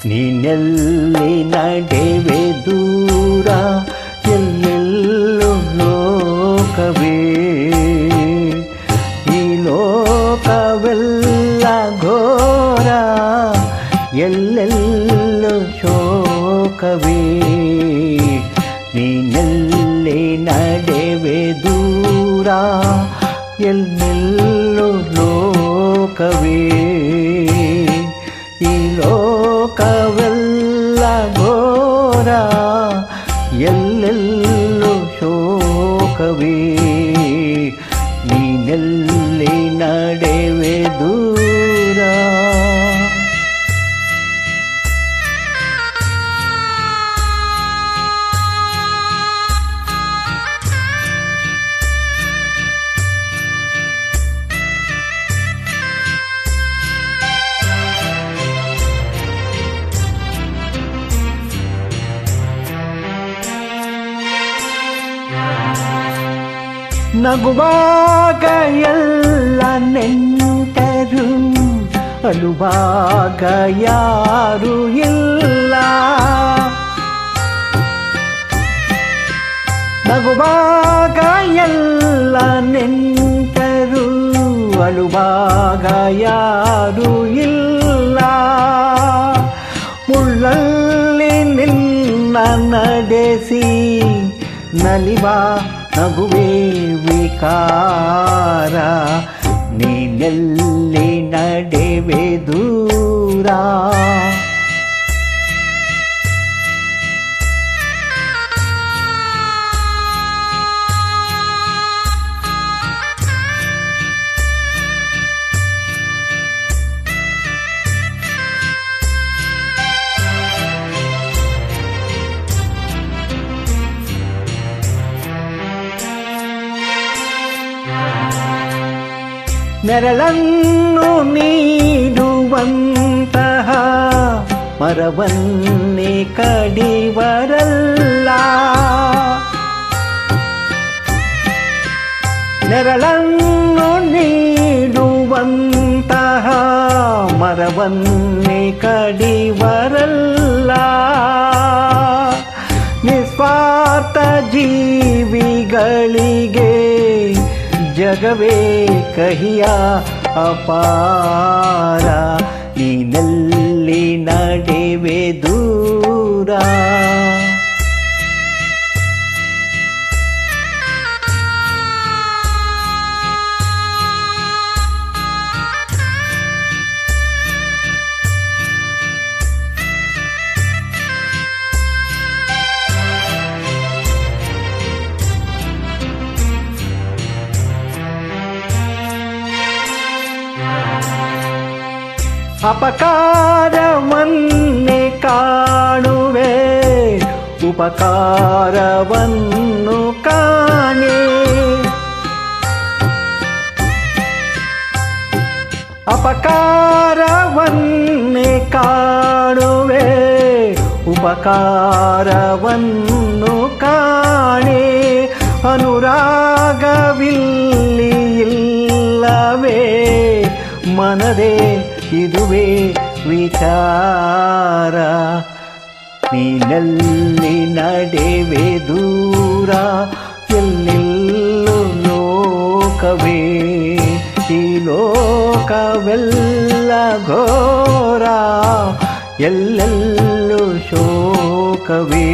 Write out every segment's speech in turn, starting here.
ನೀನೆಲ್ಲಿ ನಡೆವೆ ದೂರ ಎಲ್ಲೆಲ್ಲೂ ಲೋಕವೇ ಈ ಲೋಕವೆಲ್ಲ ಘೋರ ಎಲ್ಲೆಲ್ಲೂ ಶೋಕವೇ ನೀನೆಲ್ಲಿ ನಡೆವೆ ದೂರ ಎಲ್ಲೆಲ್ಲೂ ಲೋಕವೇ ಈ ಲೋಕವೆಲ್ಲ ಘೋರ ಎಲ್ಲೆಲ್ಲೂ ಶೋಕವೇ ನೀನೆಲ್ಲಿ ನಡೆವೆ ದೂರ ನಗುವಾಗ ಎಲ್ಲ ನೆಂಟರು ಅಳುವಾಗ ಯಾರು ಇಲ್ಲ ನಗುವಾಗ ಎಲ್ಲ ನೆಂಟರು ಅಳುವಾಗ ಯಾರು ಇಲ್ಲ ಮುಳ್ಳಲ್ಲಿ ನಿನ್ನ ನಡೆಸಿ ನಲಿವ ನಗುವೆ ವಿಕಾರ ನೀನೆಲ್ಲಿ ನಡೆವೆ ದೂರ ನೆರಳನ್ನು ನೀಡುವಂತಹ ಮರವನ್ನೇ ಕಡಿವರಲ್ಲ ನೆರಳನ್ನು ನೀಡುವಂತಹ ಮರವನ್ನೇ ಕಡಿವರಲ್ಲ ನಿಸ್ವಾರ್ಥ ಜೀವಿಗಳಿಗೆ ಜಗವೇ ಕಹಿಯ ಅಪಾರ ನೀನೆಲ್ಲಿ ನಡೆವೆ ದೂರ ಅಪಕಾರವನ್ನೇ ಕಾಣುವೆ ಉಪಕಾರವನ್ನು ಕಾಣೆ ಅಪಕಾರವನ್ನೇ ಕಾಣುವೆ ಉಪಕಾರವನ್ನು ಕಾಣೆ ಅನುರಾಗವಿಲ್ಲಿ ಇಲ್ಲವೇ ಮನದೇ ಇದುವೇ ವಿಚಾರ ನೀನೆಲ್ಲಿ ನಡೆವೆ ದೂರ ಎಲ್ಲೆಲ್ಲೂ ಲೋಕವೇ ಈ ಲೋಕವೆಲ್ಲ ಘೋರ ಎಲ್ಲೆಲ್ಲೂ ಶೋಕವೇ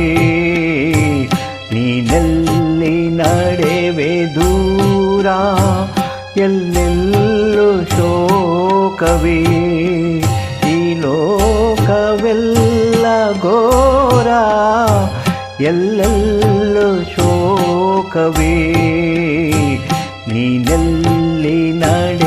ನೀನೆಲ್ಲಿ ನಡೆವೆ ದೂರ ಎಲ್ಲೆಲ್ಲೂ ಶೋಕವೇ ಈ ಲೋಕವೆಲ್ಲ ಘೋರ ಎಲ್ಲೆಲ್ಲೂ ಶೋಕವೇ ನೀನೆಲ್ಲಿ ನಡೆ